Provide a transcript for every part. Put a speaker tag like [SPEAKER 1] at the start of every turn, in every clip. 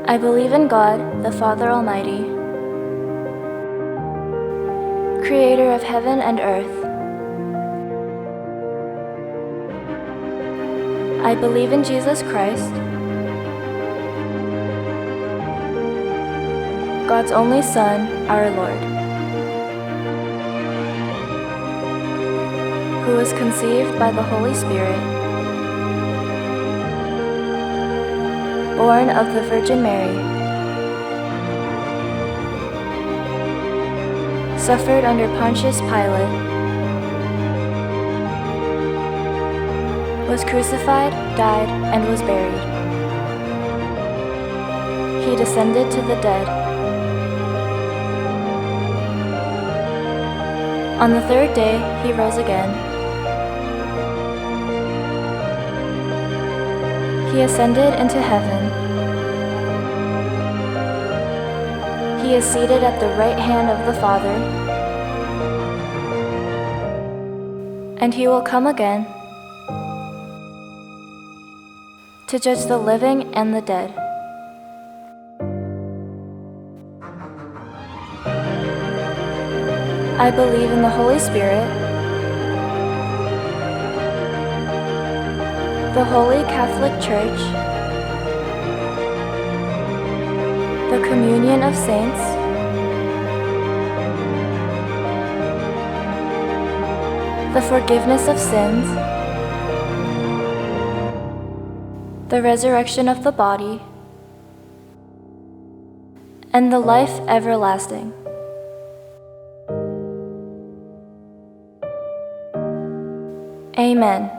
[SPEAKER 1] I believe in God, the Father Almighty, creator of heaven and earth. I believe in Jesus Christ, God's only Son, our Lord, who was conceived by the Holy Spirit, born of the Virgin Mary, suffered under Pontius Pilate, was crucified, died, and was buried. He descended to the dead. On the third day, he rose again. He ascended into heaven. He is seated at the right hand of the Father, and he will come again to judge the living and the dead. I believe in the Holy Spirit, the Holy Catholic Church, the communion of saints, the forgiveness of sins, the resurrection of the body, and the life everlasting. Amen.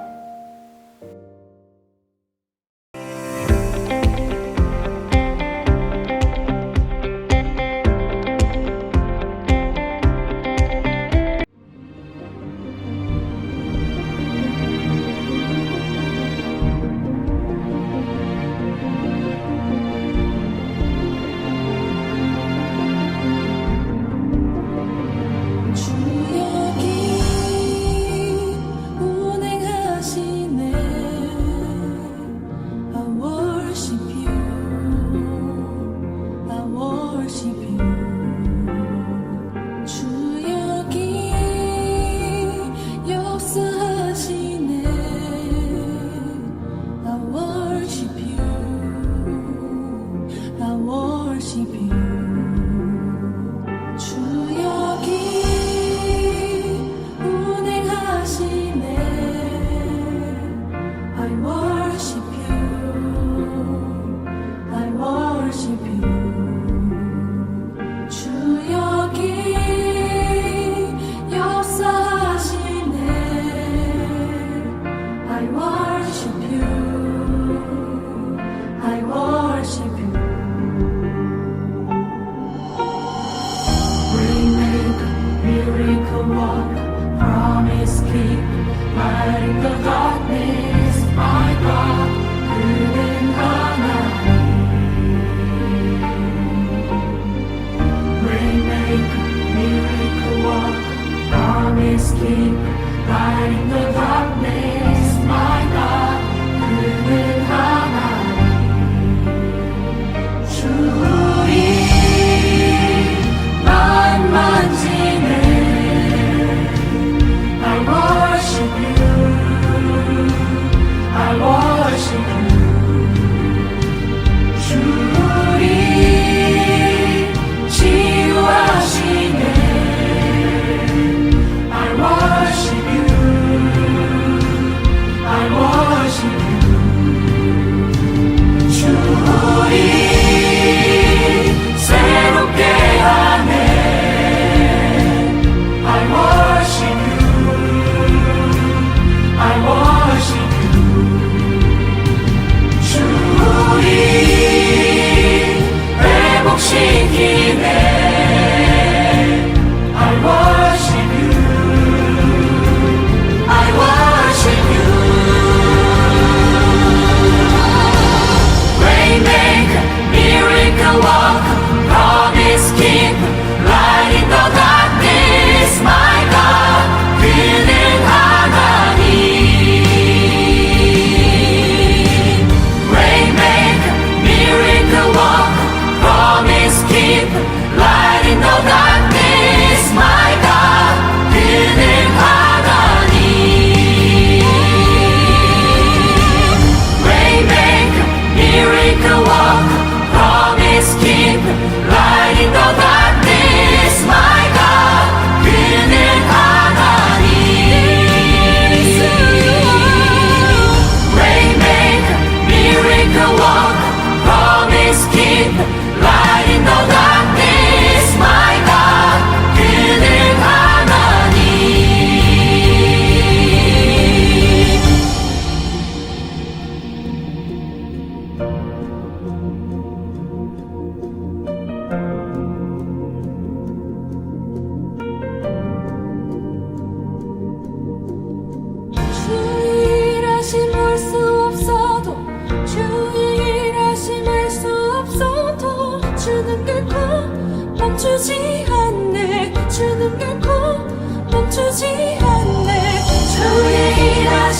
[SPEAKER 2] 주여기 운행하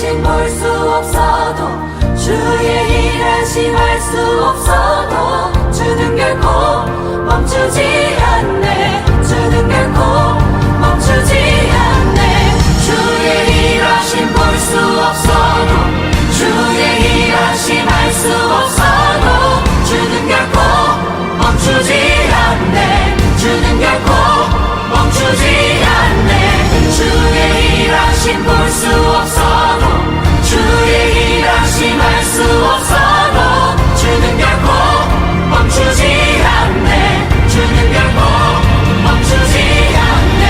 [SPEAKER 2] 일하심 볼 수 없어도 주의 일하심 알 수 없어도 주는 결코 멈추지 않네. 주는 결코 멈추지 않네. 주의 일하심 볼 수 없어도 주의 일하심 알 수 없어도 주는 결코 멈추지 않네. 주는 결코 멈추지 않네. 주의 일하심 볼 수 없어도 주의 일하심 알 수 없어도 주는 결코 멈추지 않네. 주는 결코 멈추지 않네.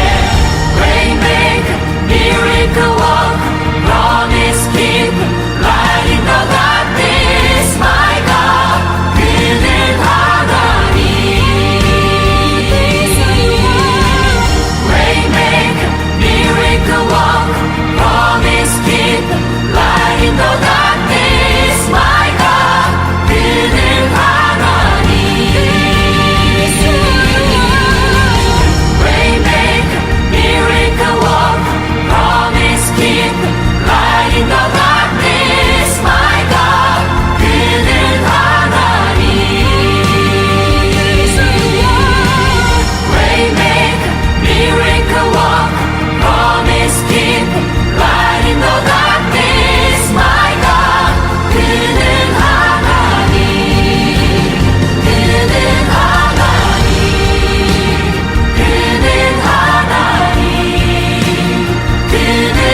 [SPEAKER 2] Waymaker, miracle worker, promise keeper, light in the darkness, my God, 그는 하나님. Waymaker, miracle worker, promise keeper, light in the darkness, my God, 그는 하나님. Waymaker, miracle worker, promise keeper, light in the darkness, my God, 그는 하나님. Waymaker, miracle worker, promise keeper, light in the darkness, my God, 그는 하나님. 그는 하나님. 그는 하나님. 그는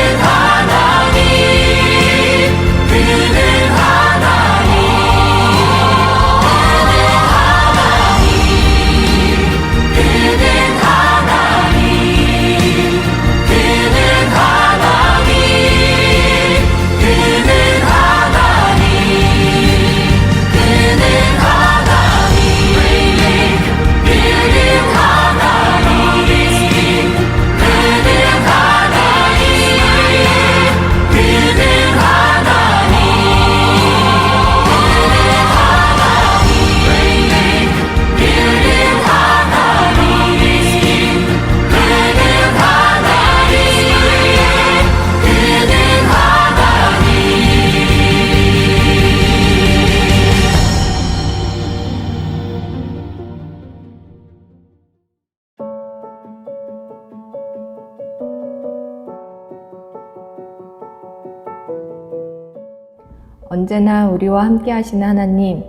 [SPEAKER 2] 하나님. 그는 하나님. 그는 하나님. 그는 하나님. 그는 하나님. 그는 하나님. 그는 하나님. 그는 하나님. 그는
[SPEAKER 3] 언제나 우리와 함께 하시는 하나님,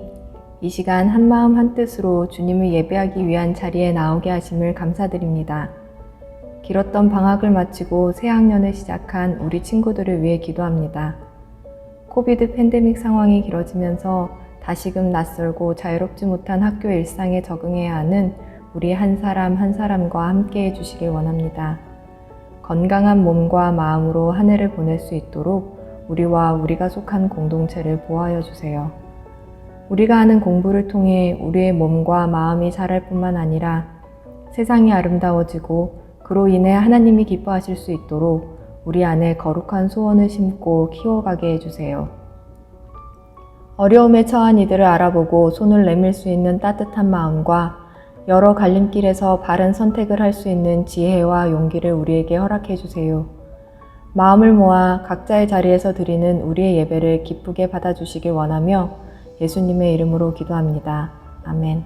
[SPEAKER 3] 이 시간 한마음 한뜻으로 주님을 예배하기 위한 자리에 나오게 하심을 감사드립니다. 길었던 방학을 마치고 새 학년을 시작한 우리 친구들을 위해 기도합니다. 코비드 팬데믹 상황이 길어지면서 다시금 낯설고 자유롭지 못한 학교 일상에 적응해야 하는 우리 한 사람 한 사람과 함께 해주시길 원합니다. 건강한 몸과 마음으로 한 해를 보낼 수 있도록 우리와 우리가 속한 공동체를 보호하여 주세요. 우리가 하는 공부를 통해 우리의 몸과 마음이 자랄 뿐만 아니라 세상이 아름다워지고 그로 인해 하나님이 기뻐하실 수 있도록 우리 안에 거룩한 소원을 심고 키워가게 해주세요. 어려움에 처한 이들을 알아보고 손을 내밀 수 있는 따뜻한 마음과 여러 갈림길에서 바른 선택을 할 수 있는 지혜와 용기를 우리에게 허락해 주세요. 마음을 모아 각자의 자리에서 드리는 우리의 예배를 기쁘게 받아주시길 원하며 예수님의 이름으로 기도합니다. 아멘.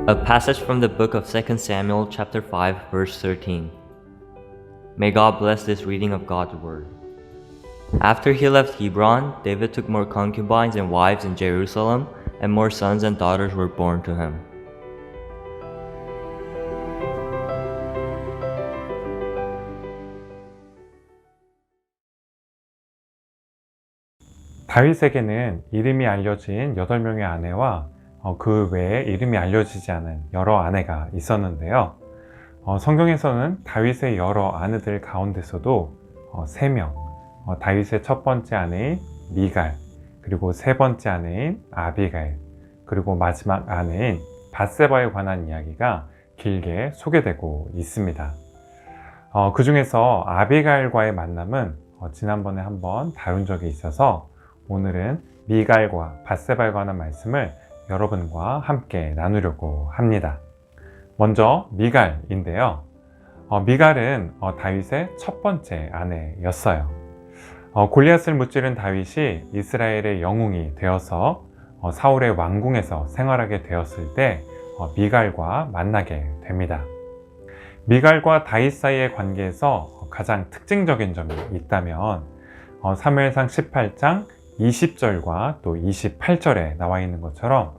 [SPEAKER 4] A passage from the book of 2 Samuel chapter 5 verse 13. May God bless this reading of God's word. After he left Hebron, David took more concubines and wives in Jerusalem, and more sons and daughters were born to him.
[SPEAKER 5] 다윗에게는 이름이 알려진 8명의 아내와 그 외에 이름이 알려지지 않은 여러 아내가 있었는데요. 성경에서는 다윗의 여러 아내들 가운데서도 3명, 다윗의 첫 번째 아내인 미갈, 그리고 세 번째 아내인 아비가일, 그리고 마지막 아내인 밧세바에 관한 이야기가 길게 소개되고 있습니다. 그 중에서 아비가일과의 만남은 지난번에 한번 다룬 적이 있어서 오늘은 미갈과 밧세바에 관한 말씀을 여러분과 함께 나누려고 합니다. 먼저 미갈인데요. 미갈은 다윗의 첫 번째 아내였어요. 골리앗을 무찌른 다윗이 이스라엘의 영웅이 되어서 사울의 왕궁에서 생활하게 되었을 때 미갈과 만나게 됩니다. 미갈과 다윗 사이의 관계에서 가장 특징적인 점이 있다면 사무엘상 18장 20절과 또 28절에 나와 있는 것처럼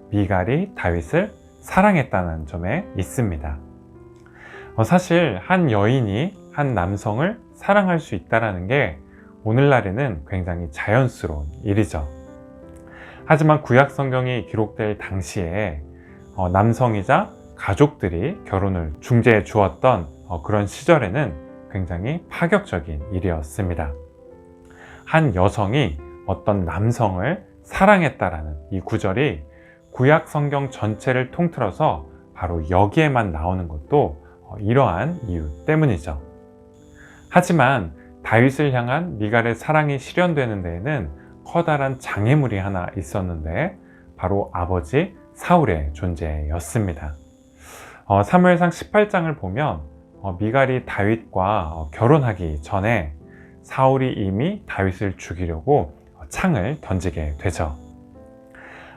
[SPEAKER 5] 미갈이 다윗을 사랑했다는 점에 있습니다. 사실 한 여인이 한 남성을 사랑할 수 있다는 게 오늘날에는 굉장히 자연스러운 일이죠. 하지만 구약 성경이 기록될 당시에 남성이자 가족들이 결혼을 중재해 주었던 그런 시절에는 굉장히 파격적인 일이었습니다. 한 여성이 어떤 남성을 사랑했다라는 이 구절이 구약 성경 전체를 통틀어서 바로 여기에만 나오는 것도 이러한 이유 때문이죠. 하지만 다윗을 향한 미갈의 사랑이 실현되는 데에는 커다란 장애물이 하나 있었는데 바로 아버지 사울의 존재였습니다. 사무엘상 18장을 보면 미갈이 다윗과 결혼하기 전에 사울이 이미 다윗을 죽이려고 창을 던지게 되죠.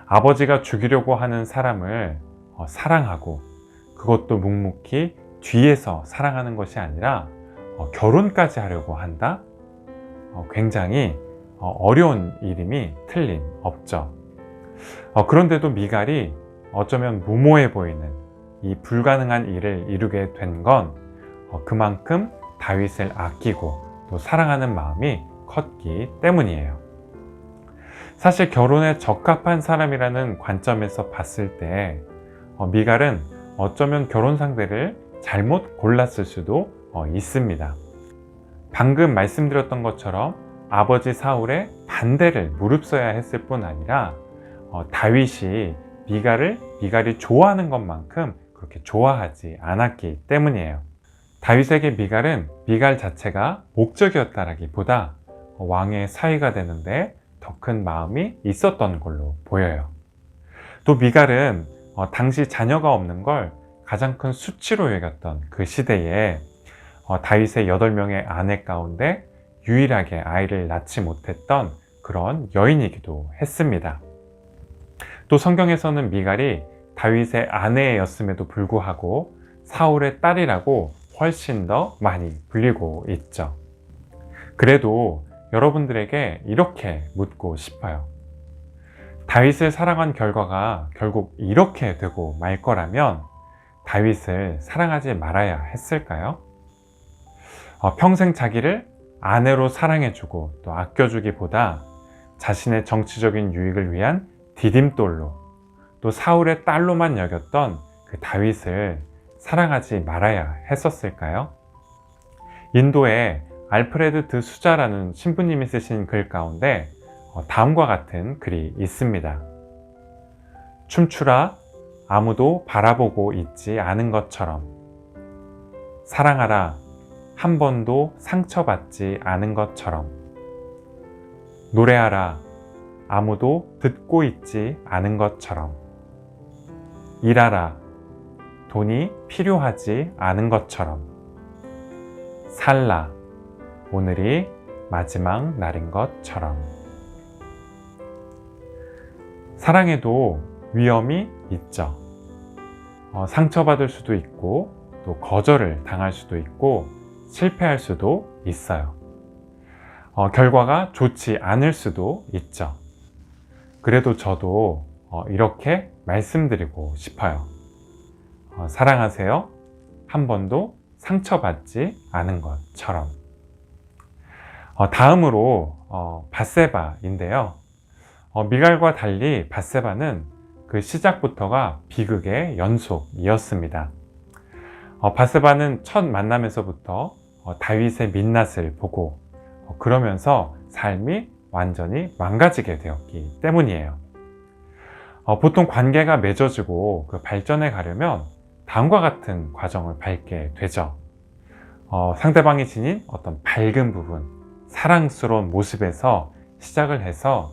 [SPEAKER 5] 아버지가 죽이려고 하는 사람을 사랑하고 그것도 묵묵히 뒤에서 사랑하는 것이 아니라 결혼까지 하려고 한다? 굉장히 어려운 일임이 틀림없죠. 그런데도 미갈이 어쩌면 무모해 보이는 이 불가능한 일을 이루게 된 건 그만큼 다윗을 아끼고 또 사랑하는 마음이 컸기 때문이에요. 사실 결혼에 적합한 사람이라는 관점에서 봤을 때 미갈은 어쩌면 결혼 상대를 잘못 골랐을 수도 있습니다. 방금 말씀드렸던 것처럼 아버지 사울의 반대를 무릅써야 했을 뿐 아니라 다윗이 미갈이 좋아하는 것만큼 그렇게 좋아하지 않았기 때문이에요. 다윗에게 미갈 자체가 목적이었다라기보다 왕의 사위가 되는데 더 큰 마음이 있었던 걸로 보여요. 또 미갈은 당시 자녀가 없는 걸 가장 큰 수치로 여겼던 그 시대에 다윗의 8명의 아내 가운데 유일하게 아이를 낳지 못했던 그런 여인이기도 했습니다. 또 성경에서는 미갈이 다윗의 아내였음에도 불구하고 사울의 딸이라고 훨씬 더 많이 불리고 있죠. 그래도 여러분들에게 이렇게 묻고 싶어요. 다윗을 사랑한 결과가 결국 이렇게 되고 말 거라면 다윗을 사랑하지 말아야 했을까요? 평생 자기를 아내로 사랑해주고 또 아껴주기보다 자신의 정치적인 유익을 위한 디딤돌로 또 사울의 딸로만 여겼던 그 다윗을 사랑하지 말아야 했었을까요? 인도의 알프레드 드 수자라는 신부님이 쓰신 글 가운데 다음과 같은 글이 있습니다. 춤추라 아무도 바라보고 있지 않은 것처럼, 사랑하라 한 번도 상처받지 않은 것처럼, 노래하라 아무도 듣고 있지 않은 것처럼, 일하라 돈이 필요하지 않은 것처럼, 살라 오늘이 마지막 날인 것처럼. 사랑에도 위험이 있죠. 상처받을 수도 있고 또 거절을 당할 수도 있고 실패할 수도 있어요. 결과가 좋지 않을 수도 있죠. 그래도 저도 이렇게 말씀드리고 싶어요. 사랑하세요. 한 번도 상처받지 않은 것처럼. 다음으로 밧세바인데요. 미갈과 달리 밧세바는 그 시작부터가 비극의 연속이었습니다. 밧세바는 첫 만남에서부터 다윗의 민낯을 보고 그러면서 삶이 완전히 망가지게 되었기 때문이에요. 보통 관계가 맺어지고 그 발전해 가려면 다음과 같은 과정을 밟게 되죠. 상대방이 지닌 어떤 밝은 부분, 사랑스러운 모습에서 시작을 해서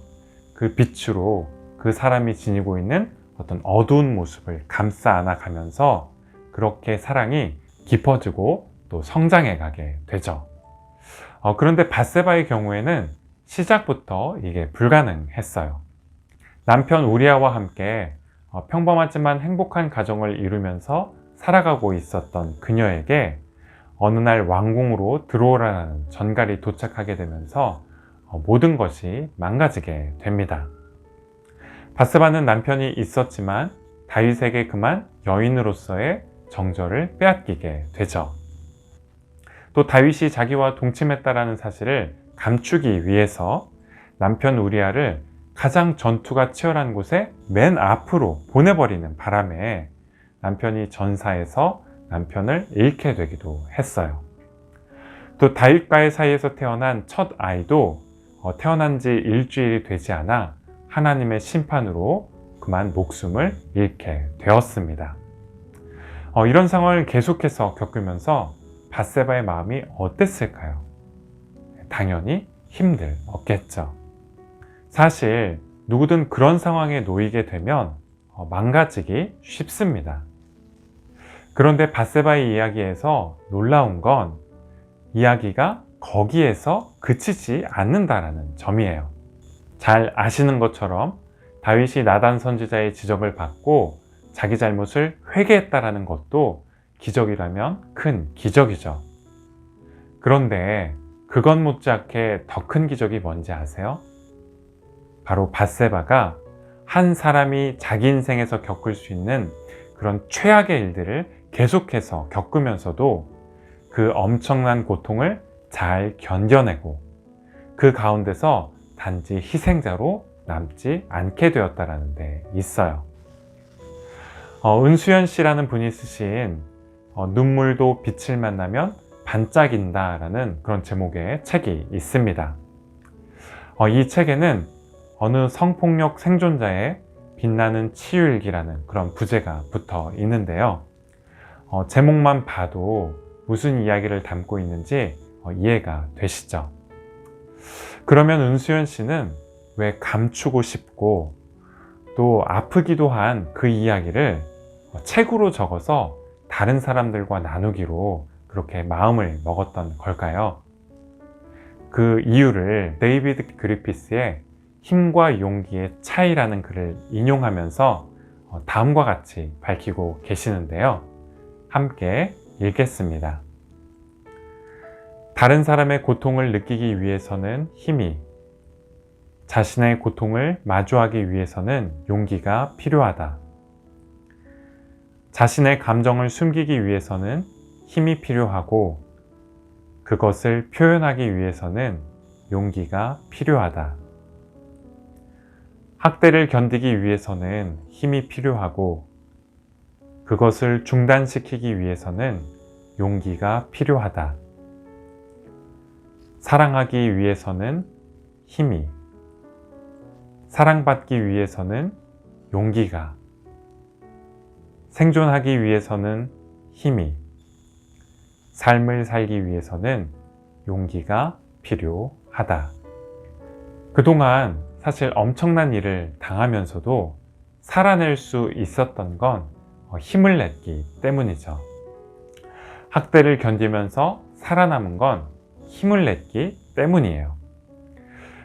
[SPEAKER 5] 그 빛으로 그 사람이 지니고 있는 어떤 어두운 모습을 감싸 안아 가면서 그렇게 사랑이 깊어지고 또 성장해 가게 되죠. 그런데 밧세바의 경우에는 시작부터 이게 불가능했어요. 남편 우리아와 함께 평범하지만 행복한 가정을 이루면서 살아가고 있었던 그녀에게 어느 날 왕궁으로 들어오라는 전갈이 도착하게 되면서 모든 것이 망가지게 됩니다. 밧세바는 남편이 있었지만 다윗에게 그만 여인으로서의 정절을 빼앗기게 되죠. 또 다윗이 자기와 동침했다라는 사실을 감추기 위해서 남편 우리아를 가장 전투가 치열한 곳에 맨 앞으로 보내버리는 바람에 남편이 전사해서 남편을 잃게 되기도 했어요. 또 다윗과의 사이에서 태어난 첫 아이도 태어난 지 일주일이 되지 않아 하나님의 심판으로 그만 목숨을 잃게 되었습니다. 이런 상황을 계속해서 겪으면서 밧세바의 마음이 어땠을까요? 당연히 힘들었겠죠. 사실 누구든 그런 상황에 놓이게 되면 망가지기 쉽습니다. 그런데 밧세바의 이야기에서 놀라운 건 이야기가 거기에서 그치지 않는다라는 점이에요. 잘 아시는 것처럼 다윗이 나단 선지자의 지적을 받고 자기 잘못을 회개했다라는 것도 기적이라면 큰 기적이죠. 그런데 그것 못지않게 더 큰 기적이 뭔지 아세요? 바로 밧세바가 한 사람이 자기 인생에서 겪을 수 있는 그런 최악의 일들을 계속해서 겪으면서도 그 엄청난 고통을 잘 견뎌내고 그 가운데서 단지 희생자로 남지 않게 되었다는 데 있어요. 은수연 씨라는 분이 쓰신 눈물도 빛을 만나면 반짝인다 라는 그런 제목의 책이 있습니다. 이 책에는 어느 성폭력 생존자의 빛나는 치유일기라는 그런 부제가 붙어 있는데요. 제목만 봐도 무슨 이야기를 담고 있는지 이해가 되시죠? 그러면 은수연 씨는 왜 감추고 싶고 또 아프기도 한 그 이야기를 책으로 적어서 다른 사람들과 나누기로 그렇게 마음을 먹었던 걸까요? 그 이유를 데이비드 그리피스의 힘과 용기의 차이라는 글을 인용하면서 다음과 같이 밝히고 계시는데요. 함께 읽겠습니다. 다른 사람의 고통을 느끼기 위해서는 힘이, 자신의 고통을 마주하기 위해서는 용기가 필요하다. 자신의 감정을 숨기기 위해서는 힘이 필요하고 그것을 표현하기 위해서는 용기가 필요하다. 학대를 견디기 위해서는 힘이 필요하고 그것을 중단시키기 위해서는 용기가 필요하다. 사랑하기 위해서는 힘이, 사랑받기 위해서는 용기가, 생존하기 위해서는 힘이, 삶을 살기 위해서는 용기가 필요하다. 그동안 사실 엄청난 일을 당하면서도 살아낼 수 있었던 건 힘을 냈기 때문이죠. 학대를 견디면서 살아남은 건 힘을 냈기 때문이에요.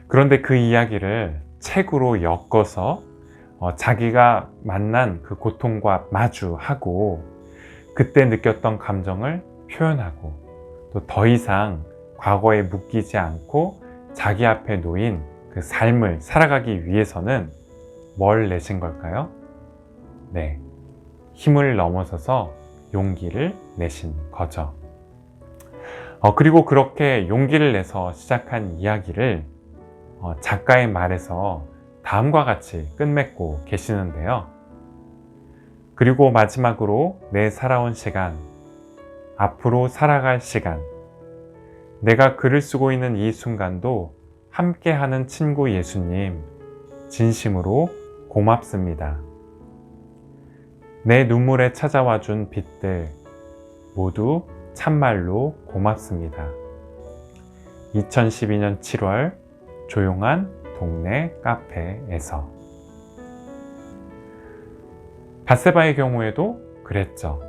[SPEAKER 5] 그런데 그 이야기를 책으로 엮어서 자기가 만난 그 고통과 마주하고 그때 느꼈던 감정을 표현하고 또 더 이상 과거에 묶이지 않고 자기 앞에 놓인 그 삶을 살아가기 위해서는 뭘 내신 걸까요? 네, 힘을 넘어서서 용기를 내신 거죠. 그리고 그렇게 용기를 내서 시작한 이야기를 작가의 말에서 다음과 같이 끝맺고 계시는데요. 그리고 마지막으로 내 살아온 시간, 앞으로 살아갈 시간, 내가 글을 쓰고 있는 이 순간도 함께하는 친구 예수님, 진심으로 고맙습니다. 내 눈물에 찾아와 준 빛들 모두 참말로 고맙습니다. 2012년 7월 조용한 동네 카페에서. 밧세바의 경우에도 그랬죠.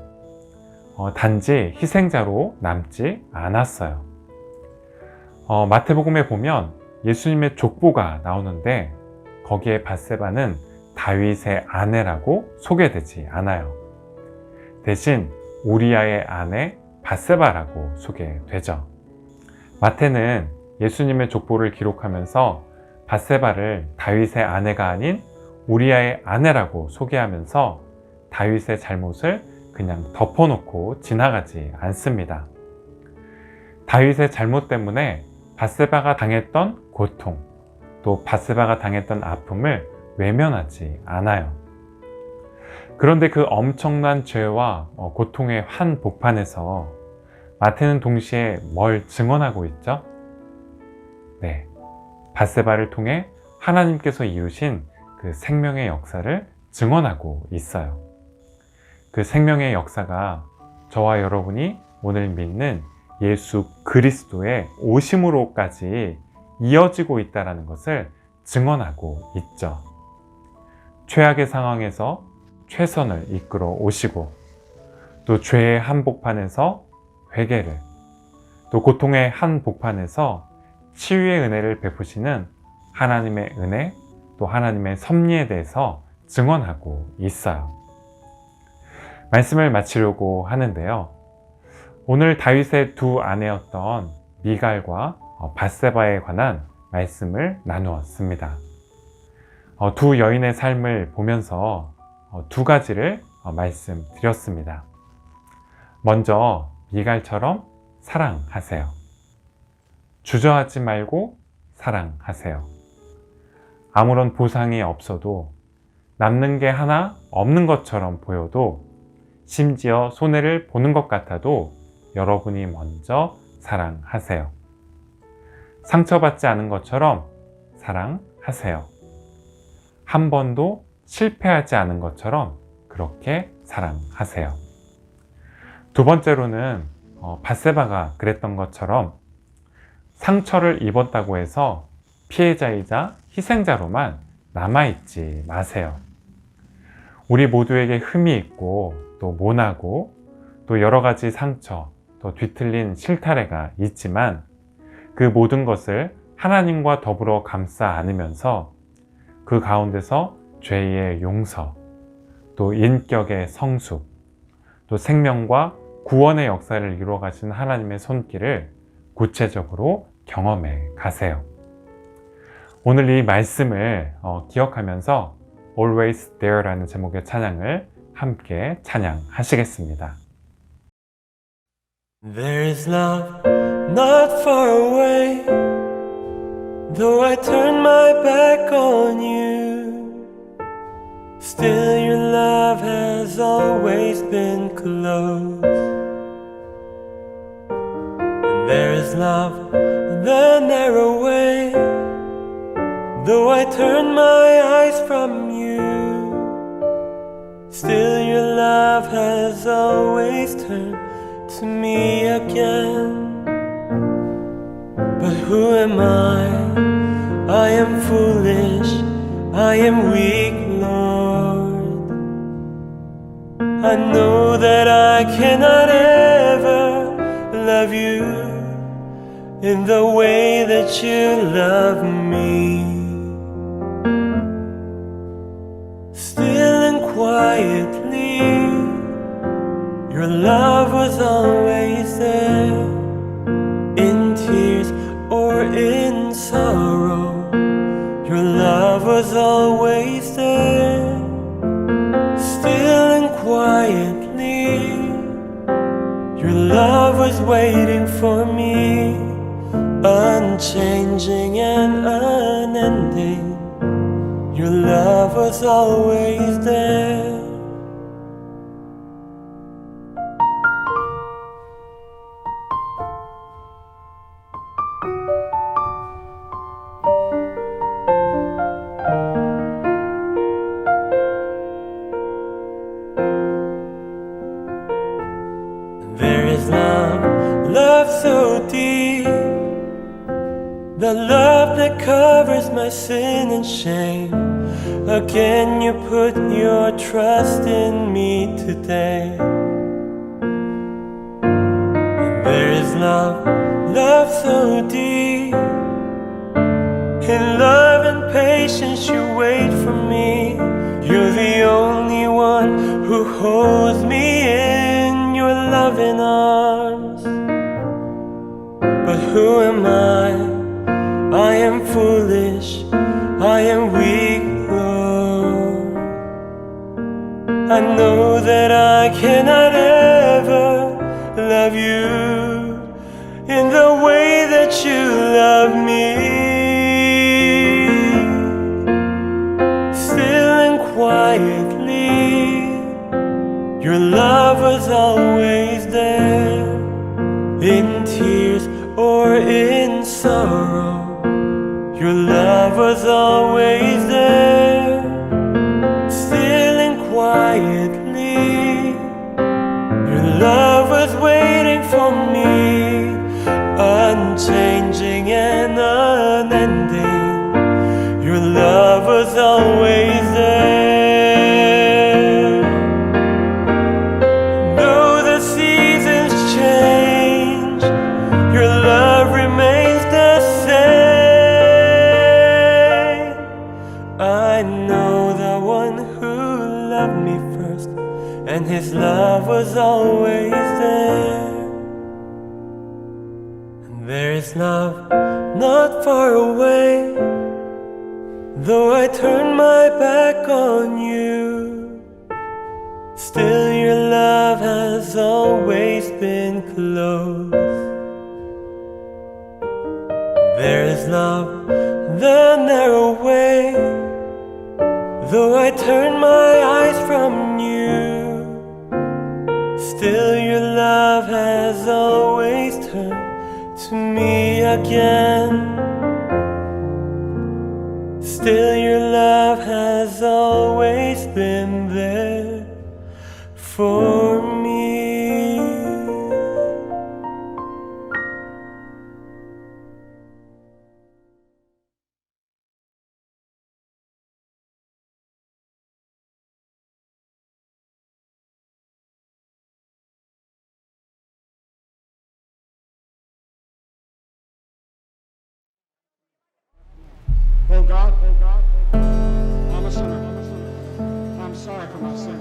[SPEAKER 5] 단지 희생자로 남지 않았어요. 마태복음에 보면 예수님의 족보가 나오는데 거기에 밧세바는 다윗의 아내라고 소개되지 않아요. 대신 우리아의 아내 밧세바라고 소개되죠. 마태는 예수님의 족보를 기록하면서 밧세바를 다윗의 아내가 아닌 우리아의 아내라고 소개하면서 다윗의 잘못을 그냥 덮어놓고 지나가지 않습니다. 다윗의 잘못 때문에 밧세바가 당했던 고통, 또 밧세바가 당했던 아픔을 외면하지 않아요. 그런데 그 엄청난 죄와 고통의 한복판에서 마태는 동시에 뭘 증언하고 있죠? 네, 밧세바를 통해 하나님께서 이루신 그 생명의 역사를 증언하고 있어요. 그 생명의 역사가 저와 여러분이 오늘 믿는 예수 그리스도의 오심으로까지 이어지고 있다는 것을 증언하고 있죠. 최악의 상황에서 최선을 이끌어 오시고, 또 죄의 한복판에서 회개를, 또 고통의 한복판에서 치유의 은혜를 베푸시는 하나님의 은혜, 또 하나님의 섭리에 대해서 증언하고 있어요. 말씀을 마치려고 하는데요. 오늘 다윗의 두 아내였던 미갈과 밧세바에 관한 말씀을 나누었습니다. 두 여인의 삶을 보면서 두 가지를 말씀드렸습니다. 먼저 미갈처럼 사랑하세요. 주저하지 말고 사랑하세요. 아무런 보상이 없어도, 남는 게 하나 없는 것처럼 보여도, 심지어 손해를 보는 것 같아도 여러분이 먼저 사랑하세요. 상처받지 않은 것처럼 사랑하세요. 한 번도 실패하지 않은 것처럼 그렇게 사랑하세요. 두 번째로는 밧세바가 그랬던 것처럼 상처를 입었다고 해서 피해자이자 희생자로만 남아있지 마세요. 우리 모두에게 흠이 있고, 또 모나고, 또 여러 가지 상처, 또 뒤틀린 실타래가 있지만 그 모든 것을 하나님과 더불어 감싸 안으면서 그 가운데서 죄의 용서, 또 인격의 성숙, 또 생명과 구원의 역사를 이루어 가신 하나님의 손길을 구체적으로 경험해 가세요. 오늘 이 말씀을 기억하면서 Always There라는 제목의 찬양을 함께 찬양하시겠습니다.
[SPEAKER 6] There is love not far away, though I turn my back on you, still your love has always been close. And there is love the narrow way, though I turn my eyes from you, still your love has always turned to me again. But who am I am foolish, I am weak, Lord. I know that I cannot ever love you in the way that you love me. Still and quietly, your love was always there, in tears or in sorrow. Your love was always there. Still and quietly, your love was waiting for me, unchanging and unending. Your love was always there. There is love so deep, the love that covers my sin and shame. Again you put your trust in me today. love, love so deep. In love and patience you wait for me. You're the only one who holds me in your loving arms. But who am I? I am foolish, I am weak, Lord. I know that I cannot ever love you in the way that you love me. Still and quietly, your love was always there. In tears or in sorrow, your love was always there. Still and quietly, your love was waiting for me. Unchanging and unending, your love was always there. Though the seasons change, your love remains the same. I know the one who loved me first, and his love was always there. And there is love not far away. Though I turn my back on you, still your love has always been close. There is love the narrow way. Though I turn my eyes from you, still your love has always turned to me again. Still your love has always been there for me.
[SPEAKER 7] Oh God, I'm a sinner. I'm sorry for my sin.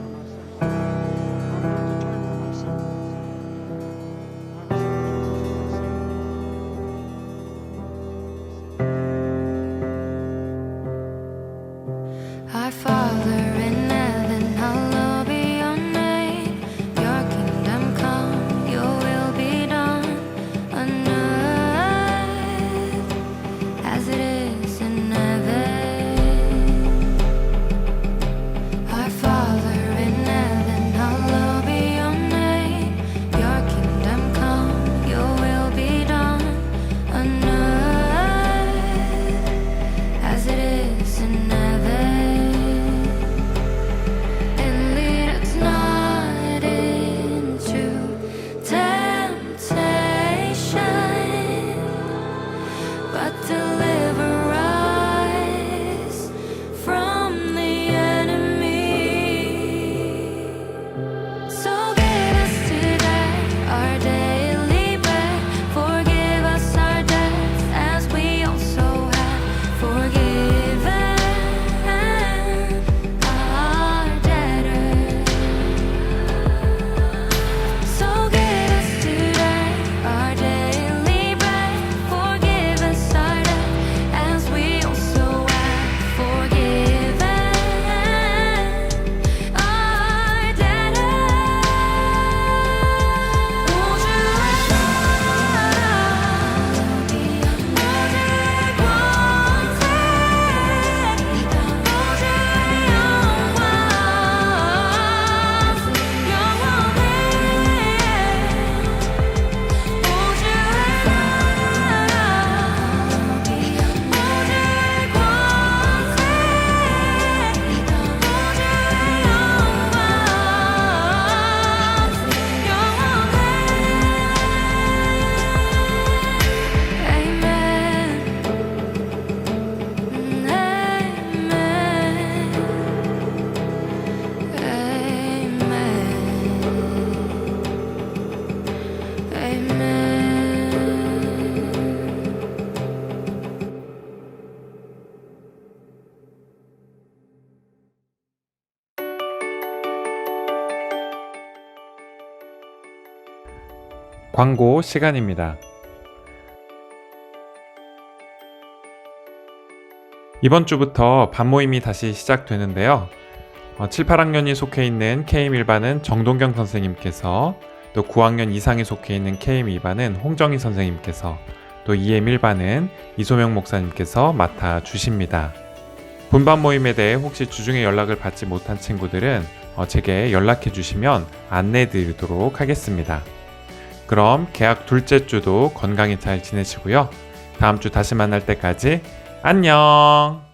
[SPEAKER 5] 광고 시간입니다. 이번 주부터 반모임이 다시 시작되는데요. 7, 8학년이 속해 있는 KM1반은 정동경 선생님께서, 또 9학년 이상에 속해 있는 KM2반은 홍정희 선생님께서, 또 EM1반은 이소명 목사님께서 맡아주십니다. 분반 모임에 대해 혹시 주중에 연락을 받지 못한 친구들은 제게 연락해 주시면 안내 드리도록 하겠습니다. 그럼 개학 둘째 주도 건강히 잘 지내시고요. 다음 주 다시 만날 때까지 안녕!